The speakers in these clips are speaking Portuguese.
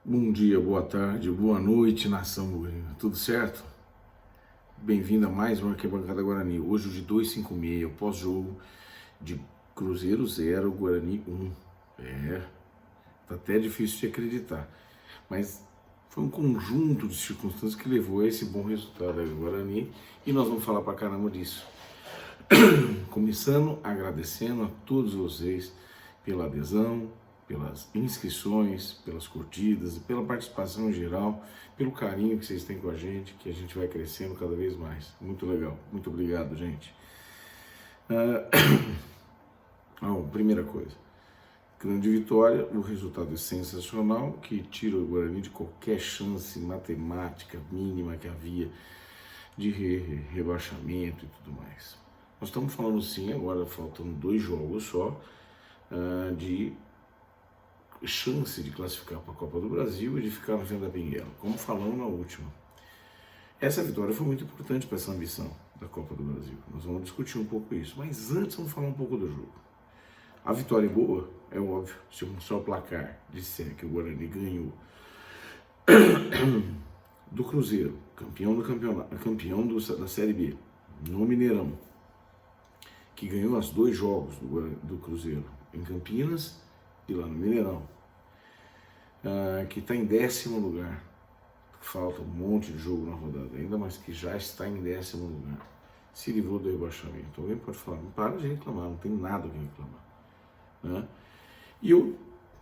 Bom dia, boa tarde, boa noite, nação bugrina. Tudo certo? Bem-vindo a mais uma Arquibancada Guarani. Hoje de 256, o pós-jogo de Cruzeiro 0, Guarani 1. Tá até difícil de acreditar. Mas foi um conjunto de circunstâncias que levou a esse bom resultado aí do Guarani. E nós vamos falar pra caramba disso. Começando agradecendo a todos vocês pela adesão, pelas inscrições, pelas curtidas, pela participação em geral, pelo carinho que vocês têm com a gente, que a gente vai crescendo cada vez mais. Muito legal. Muito obrigado, gente. Primeira coisa, grande vitória, o resultado é sensacional, que tira o Guarani de qualquer chance matemática mínima que havia de rebaixamento e tudo mais. Nós estamos falando sim, agora faltando 2 jogos só, de chance de classificar para a Copa do Brasil e de ficar na frente da Pinguela, como falamos na última. Essa vitória foi muito importante para essa ambição da Copa do Brasil. Nós vamos discutir um pouco isso, mas antes vamos falar um pouco do jogo. A vitória é boa, é óbvio, se só o placar disser que o Guarani ganhou do Cruzeiro, campeão da Série B, no Mineirão, que ganhou os 2 jogos do Cruzeiro, em Campinas e lá no Mineirão, que está em 10º lugar. Falta um monte de jogo na rodada ainda, mas que já está em 10º lugar. Se livrou do rebaixamento. Alguém pode falar, não para de reclamar, não tem nada que reclamar. Né? E eu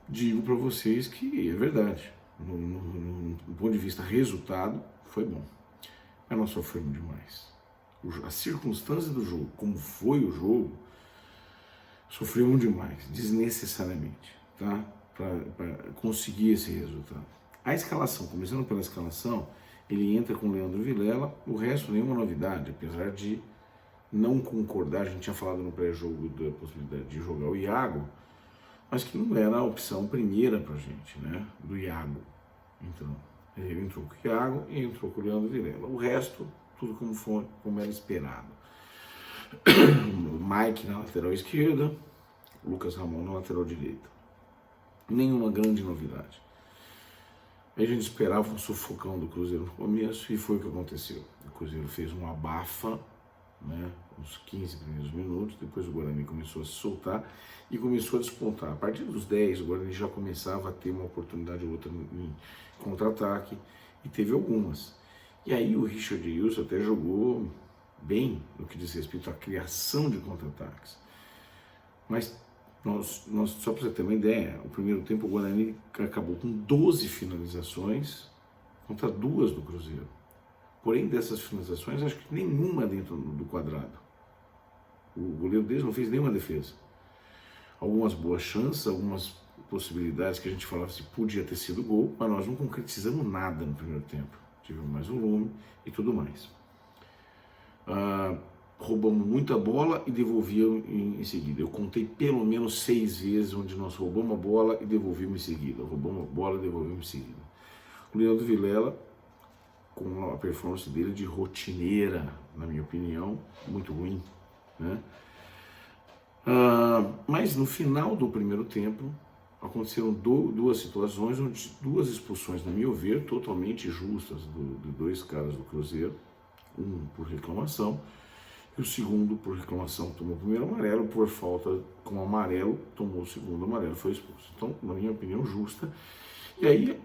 digo para vocês que é verdade. Do ponto de vista resultado, foi bom. Mas nós sofremos demais. A circunstância do jogo, como foi o jogo, sofremos demais, desnecessariamente, tá? Para conseguir esse resultado. A escalação, começando pela escalação, ele entra com o Leandro Vilela, o resto nenhuma novidade, apesar de não concordar, a gente tinha falado no pré-jogo da possibilidade de jogar o Iago, mas que não era a opção primeira pra gente, né, do Iago. Então, ele entrou com o Iago e entrou com o Leandro Vilela. O resto, tudo como era esperado. O Mike na lateral esquerda, o Lucas Ramon na lateral direita. Nenhuma grande novidade. A gente esperava um sufocão do Cruzeiro no começo e foi o que aconteceu. O Cruzeiro fez uma abafa, né, uns 15 primeiros minutos, depois o Guarani começou a se soltar e começou a despontar. A partir dos 10, o Guarani já começava a ter uma oportunidade ou outra em contra-ataque e teve algumas. E aí o Richard Wilson até jogou bem no que diz respeito à criação de contra-ataques. Mas nós, só para você ter uma ideia, o primeiro tempo o Guarani acabou com 12 finalizações contra 2 do Cruzeiro. Porém, dessas finalizações, acho que nenhuma dentro do quadrado. O goleiro deles não fez nenhuma defesa. Algumas boas chances, algumas possibilidades que a gente falava se podia ter sido gol, mas nós não concretizamos nada no primeiro tempo. Tivemos mais volume e tudo mais. Roubamos muita bola e devolvíamos em seguida. Eu contei pelo menos 6 vezes onde nós roubamos a bola e devolvimos em seguida. Roubamos a bola e devolvimos em seguida. O Leandro Vilela, com a performance dele de rotineira, na minha opinião, muito ruim, né? Mas no final do primeiro tempo, aconteceram 2 situações, onde 2 expulsões, na meu ver, totalmente justas de 2 caras do Cruzeiro, um por reclamação, e o segundo, por reclamação, tomou o primeiro amarelo, por falta com amarelo, tomou o segundo amarelo, foi expulso. Então, na minha opinião, justa. E aí,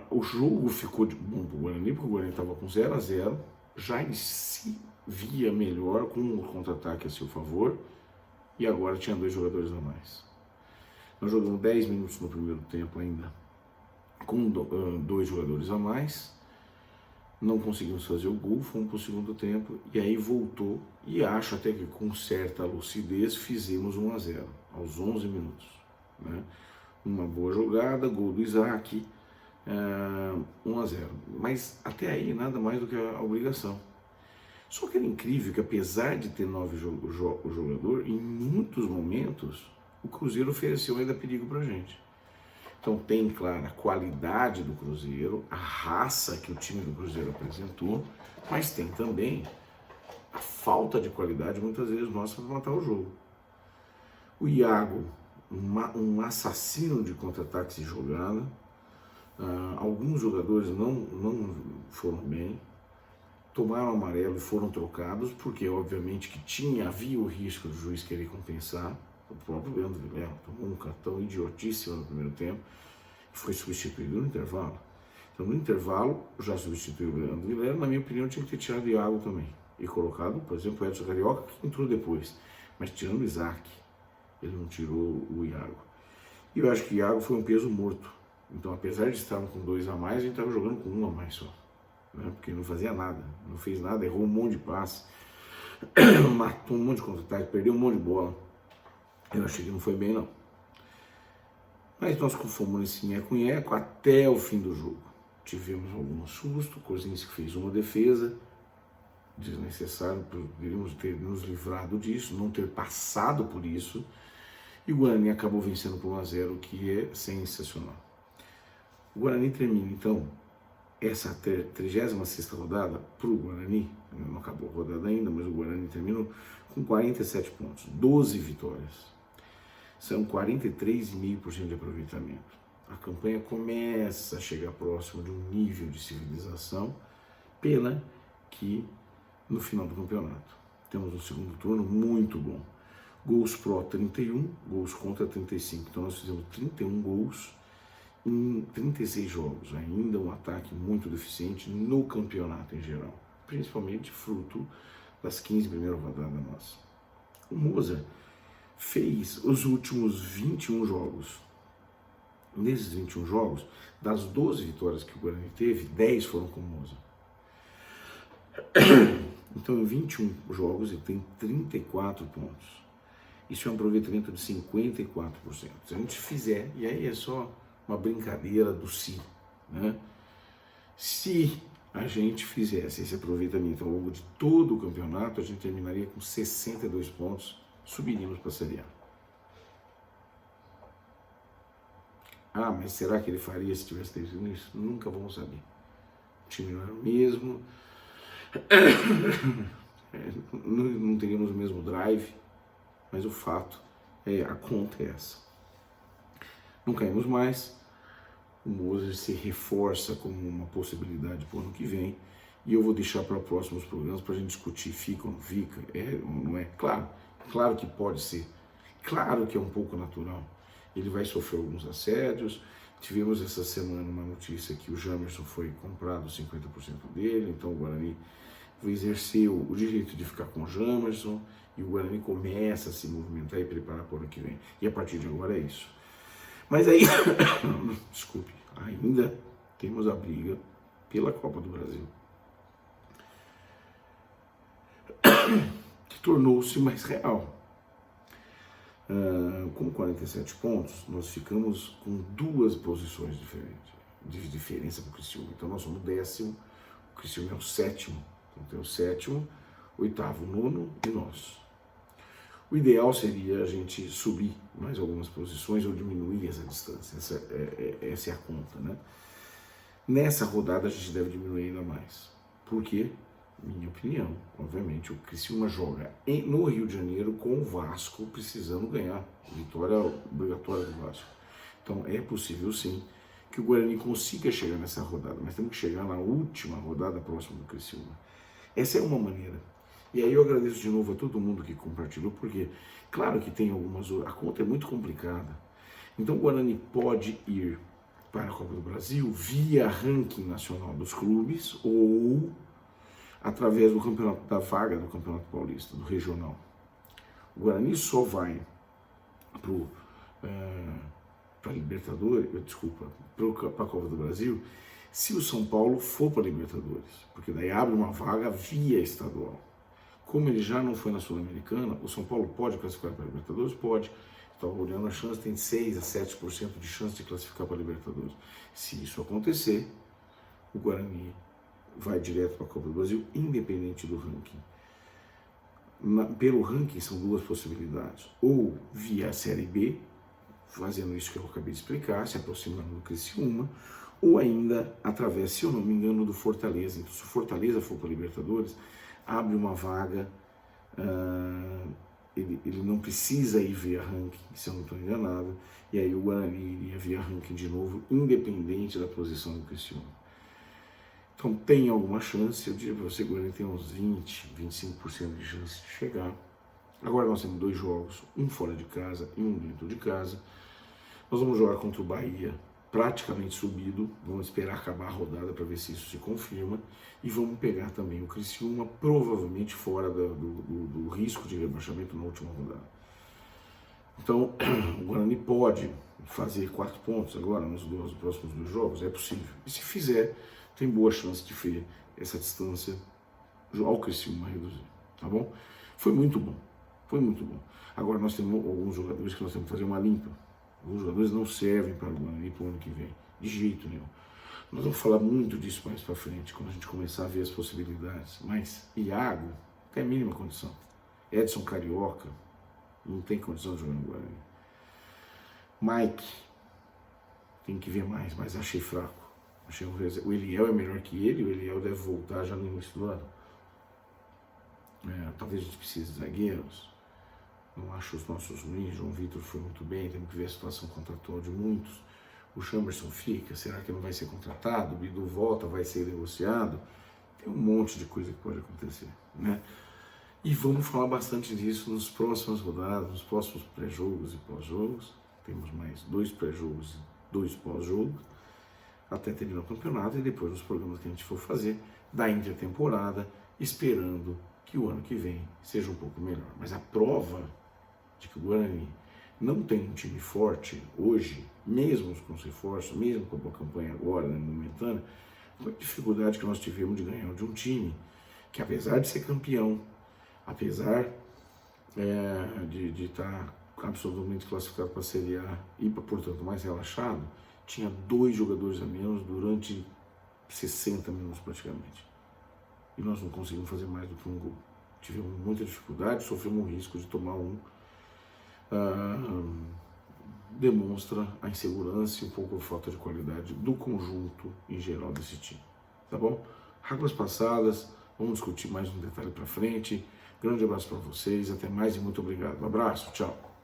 o jogo ficou bom para o Guarani, porque o Guarani estava com 0-0, já em si via melhor, com o contra-ataque a seu favor, e agora tinha 2 jogadores a mais. Nós jogamos 10 minutos no primeiro tempo ainda, com 2 jogadores a mais, não conseguimos fazer o gol, fomos para o segundo tempo, e aí voltou, e acho até que com certa lucidez fizemos 1-0, aos 11 minutos. Né? Uma boa jogada, gol do Isaac, 1-0. Mas até aí nada mais do que a obrigação. Só que era incrível que apesar de ter 9 jogadores, em muitos momentos o Cruzeiro ofereceu ainda perigo pra gente. Então tem, claro, a qualidade do Cruzeiro, a raça que o time do Cruzeiro apresentou, mas tem também a falta de qualidade muitas vezes nossa para matar o jogo. O Iago, um assassino de contra-ataques e jogada, Alguns jogadores não foram bem, tomaram amarelo e foram trocados, porque obviamente que havia o risco do juiz querer compensar. O próprio Leandro Vilela tomou um cartão idiotíssimo no primeiro tempo e foi substituído no intervalo. Então, no intervalo, já substituiu o Leandro Vilela. Na minha opinião, tinha que ter tirado o Iago também e colocado, por exemplo, o Edson Carioca, que entrou depois, mas tirando o Isaac, ele não tirou o Iago. E eu acho que o Iago foi um peso morto. Então, apesar de estarmos com 2 a mais, a gente estava jogando com 1 a mais só, né? Porque não fazia nada, não fez nada, errou um monte de passe, matou um monte de contra-ataque, perdeu um monte de bola. Eu achei que não foi bem, não. Mas nós fomos nesse nheco-nheco até o fim do jogo. Tivemos algum susto, Kozinski fez uma defesa desnecessária, poderíamos ter nos livrado disso, não ter passado por isso, e o Guarani acabou vencendo por 1 a 0, o que é sensacional. O Guarani termina, então, essa 36ª rodada para o Guarani, não acabou a rodada ainda, mas o Guarani terminou com 47 pontos, 12 vitórias. São 43,5% de aproveitamento. A campanha começa a chegar próximo de um nível de civilização, pena que no final do campeonato temos um segundo turno muito bom. Gols pró 31, gols contra 35. Então nós fizemos 31 gols em 36 jogos. Ainda um ataque muito deficiente no campeonato em geral, principalmente fruto das 15 primeiras rodadas nossas. O Mozart fez os últimos 21 jogos. Nesses 21 jogos, das 12 vitórias que o Guarani teve, 10 foram com o Mozart. Então, em 21 jogos, ele tem 34 pontos. Isso é um aproveitamento de 54%. Se a gente fizer, e aí é só uma brincadeira do si, né? Se a gente fizesse esse aproveitamento ao longo de todo o campeonato, a gente terminaria com 62 pontos, subiríamos para a Série A. Ah, mas será que ele faria se tivesse feito isso? Nunca vamos saber. O time não era o mesmo, não teríamos o mesmo drive, mas o fato é, a conta é essa. Não caímos mais, o Mozart se reforça como uma possibilidade para o ano que vem, e eu vou deixar para próximos programas para a gente discutir, fica ou não fica, não é? Claro que pode ser, claro que é um pouco natural. Ele vai sofrer alguns assédios. Tivemos essa semana uma notícia que o Jamerson foi comprado 50% dele, então o Guarani vai exercer o direito de ficar com o Jamerson, e o Guarani começa a se movimentar e preparar para o ano que vem. E a partir de agora é isso. Mas aí, desculpe, ainda temos a briga pela Copa do Brasil, que tornou-se mais real. Com 47 pontos, nós ficamos com 2 posições diferentes, de diferença para o Criciúma. Então nós somos o 10º, o Criciúma é o 7º, então tem o 7º, 8º, 9º e nós. O ideal seria a gente subir mais algumas posições ou diminuir essa distância, essa é a conta, né? Nessa rodada a gente deve diminuir ainda mais. Por quê? Minha opinião, obviamente, o Criciúma joga no Rio de Janeiro com o Vasco precisando ganhar, vitória obrigatória do Vasco. Então é possível sim que o Guarani consiga chegar nessa rodada, mas temos que chegar na última rodada próxima do Criciúma. Essa é uma maneira. E aí eu agradeço de novo a todo mundo que compartilhou, porque claro que tem algumas, a conta é muito complicada. Então o Guarani pode ir para a Copa do Brasil via ranking nacional dos clubes ou através do campeonato, da vaga do Campeonato Paulista, do regional. O Guarani só vai para a Libertadores, para a Copa do Brasil, se o São Paulo for para a Libertadores, porque daí abre uma vaga via estadual. Como ele já não foi na Sul-Americana, o São Paulo pode classificar para a Libertadores? Pode. Estava olhando a chance, tem 6 a 7% de chance de classificar para a Libertadores. Se isso acontecer, o Guarani vai direto para a Copa do Brasil, independente do ranking. Pelo ranking são 2 possibilidades, ou via a Série B, fazendo isso que eu acabei de explicar, se aproximando do Criciúma, ou ainda através, se eu não me engano, do Fortaleza. Então, se o Fortaleza for para a Libertadores, abre uma vaga ele não precisa ir via ranking, se eu não estou enganado, e aí o Guarani iria via ranking de novo, independente da posição do Criciúma. Então tem alguma chance, eu diria para você que o Guarani tem uns 20, 25% de chance de chegar. Agora nós temos 2 jogos, um fora de casa e um dentro de casa. Nós vamos jogar contra o Bahia, praticamente subido, vamos esperar acabar a rodada para ver se isso se confirma, e vamos pegar também o Criciúma, provavelmente fora do risco de rebaixamento na última rodada. Então, o Guarani pode fazer 4 pontos agora nos próximos 2 jogos, é possível. E se fizer, tem boa chance de ver essa distância ao Criciúma reduzir, tá bom? Foi muito bom, foi muito bom. Agora nós temos alguns jogadores que nós temos que fazer uma limpa. Os jogadores não servem para o Guarani para o ano que vem, de jeito nenhum. Nós vamos falar muito disso mais para frente, quando a gente começar a ver as possibilidades. Mas Iago tem a mínima condição. Edson Carioca não tem condição de jogar no Guarani. Mike tem que ver mais, mas achei fraco. O Eliel é melhor que ele, o Eliel deve voltar já no início do ano. Talvez a gente precise de zagueiros. Não acho os nossos ruins. João Vitor foi muito bem, temos que ver a situação contratual de muitos. O Chamerson fica, será que não vai ser contratado? O Bidu volta, vai ser negociado? Tem um monte de coisa que pode acontecer, né? E vamos falar bastante disso nas próximas rodadas, nos próximos pré-jogos e pós-jogos. Temos mais 2 pré-jogos e 2 pós-jogos, até terminar o campeonato, e depois nos programas que a gente for fazer da intertemporada, esperando que o ano que vem seja um pouco melhor. Mas a prova de que o Guarani não tem um time forte hoje, mesmo com os reforços, mesmo com a boa campanha agora, né, momentânea, foi a dificuldade que nós tivemos de ganhar de um time que, apesar de ser campeão, apesar de estar absolutamente classificado para a Série A e, portanto, mais relaxado, tinha 2 jogadores a menos durante 60 minutos praticamente. E nós não conseguimos fazer mais do que um gol. Tivemos muita dificuldade, sofremos o risco de tomar um. Demonstra a insegurança e um pouco a falta de qualidade do conjunto em geral desse time. Tá bom? Águas passadas, vamos discutir mais um detalhe para frente. Grande abraço para vocês, até mais e muito obrigado. Um abraço, tchau.